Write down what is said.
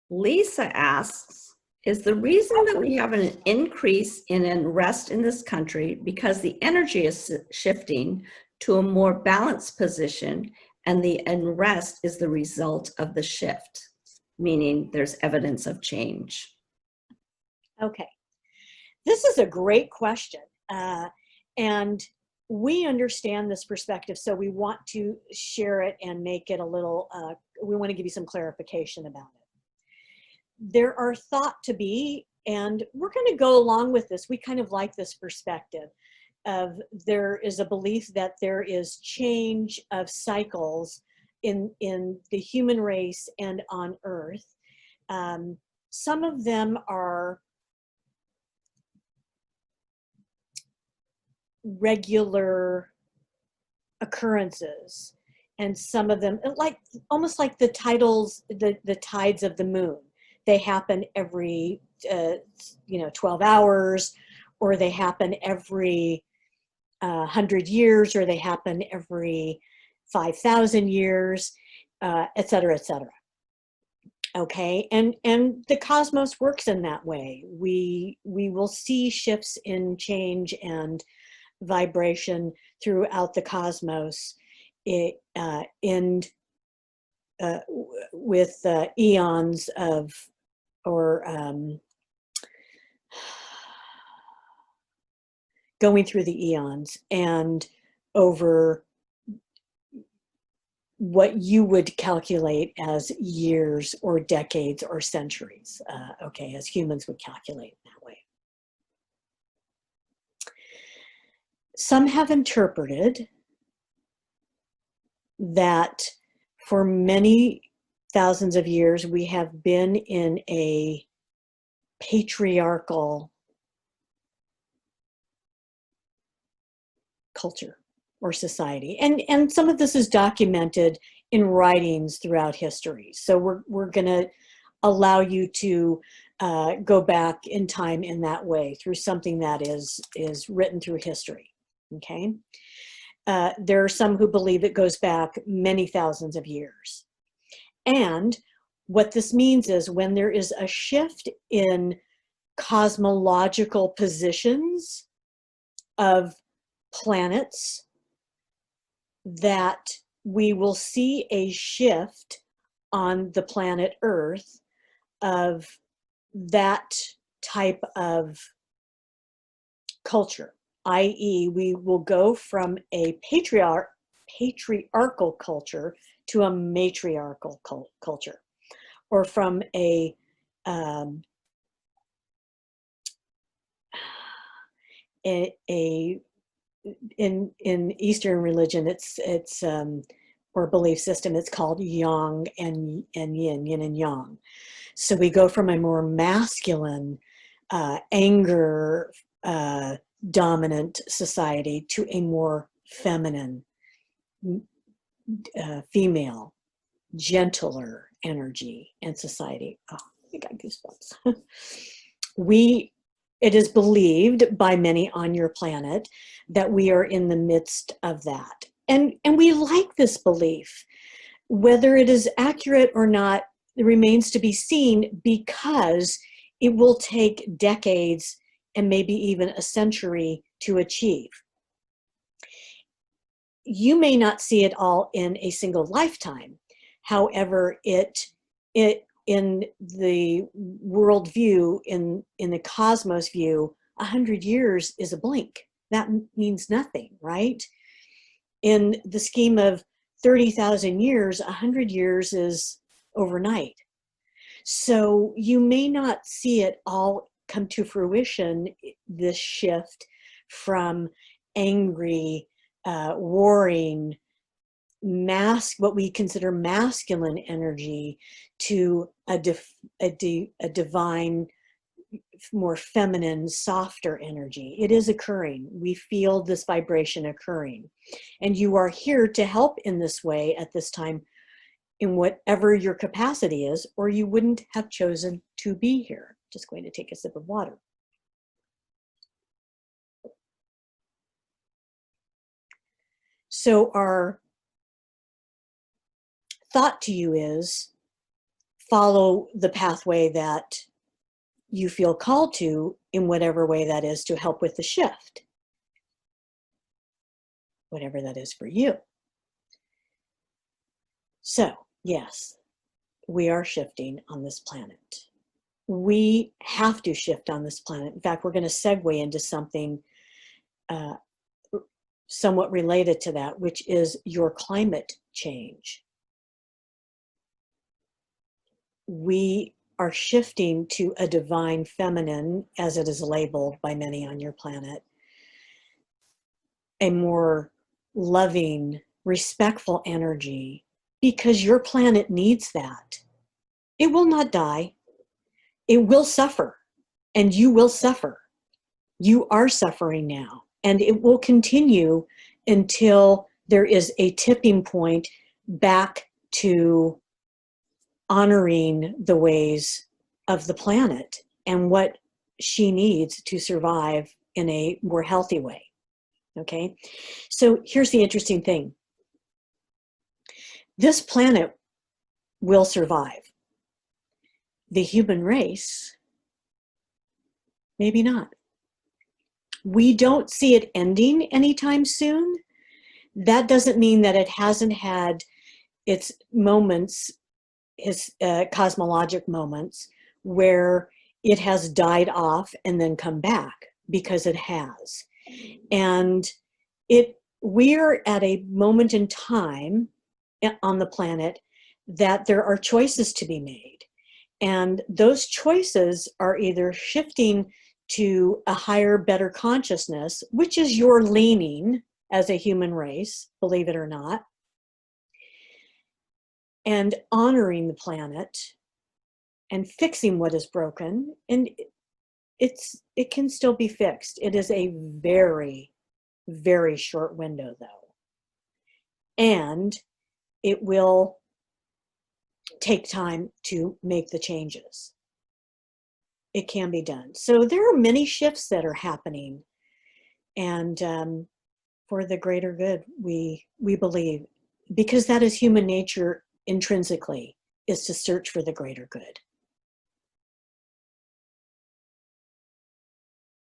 Lisa asks, is the reason that we have an increase in unrest in this country because the energy is shifting to a more balanced position and the unrest is the result of the shift, meaning there's evidence of change? Okay, this is a great question. And we understand this perspective, so we want to share it and make it a little, we want to give you some clarification about it. There are thought to be, and we're going to go along with this, we kind of like this perspective of there is a belief that there is change of cycles in the human race and on Earth. Some of them are regular occurrences, and some of them like almost like the tides of the moon. They happen every 12 hours, or they happen every 100 years, or they happen every 5,000 years, et cetera, et cetera. Okay, and the cosmos works in that way. We will see shifts in change and vibration throughout the cosmos with eons of, or going through the eons and over what you would calculate as years or decades or centuries, okay, as humans would calculate that way. Some have interpreted that for many thousands of years we have been in a patriarchal culture or society, and some of this is documented in writings throughout history. So we're going to allow you to go back in time in that way through something that is written through history. Okay, there are some who believe it goes back many thousands of years, and what this means is when there is a shift in cosmological positions of planets, that we will see a shift on the planet Earth of that type of culture, i.e. we will go from a patriarchal culture to a matriarchal culture, or from in Eastern religion, it's or belief system, it's called yang and yin and yang. So we go from a more masculine, anger dominant society to a more feminine, female, gentler energy and society. Oh, I got goosebumps. It is believed by many on your planet that we are in the midst of that. And we like this belief. Whether it is accurate or not, it remains to be seen, because it will take decades and maybe even a century to achieve. You may not see it all in a single lifetime. However, it in the world view, in the cosmos view, 100 years is a blink. That means nothing, right? In the scheme of 30,000 years, 100 years is overnight. So you may not see it all come to fruition, this shift from angry, warring, what we consider masculine energy to a divine, more feminine, softer energy. It is occurring. We feel this vibration occurring. And you are here to help in this way at this time, in whatever your capacity is, or you wouldn't have chosen to be here. Just going to take a sip of water. So our thought to you is, follow the pathway that you feel called to in whatever way that is to help with the shift, whatever that is for you. So, yes, we are shifting on this planet. We have to shift on this planet. In fact, we're going to segue into something somewhat related to that, which is your climate change. We are shifting to a divine feminine, as it is labeled by many on your planet, a more loving, respectful energy, because your planet needs that. It will not die. It will suffer, and you will suffer. You are suffering now, and it will continue until there is a tipping point back to honoring the ways of the planet and what she needs to survive in a more healthy way. Okay, so here's the interesting thing. This planet will survive. The human race, maybe not. We don't see it ending anytime soon. That doesn't mean that it hasn't had its moments, its cosmologic moments, where it has died off and then come back, because it has. And we're at a moment in time on the planet that there are choices to be made. And those choices are either shifting to a higher, better consciousness, which is your leaning as a human race, believe it or not, and honoring the planet and fixing what is broken. And it can still be fixed. It is a very, very short window, though. And it will take time to make the changes. It can be done. So there are many shifts that are happening, and for the greater good, we believe, because that is human nature intrinsically, is to search for the greater good.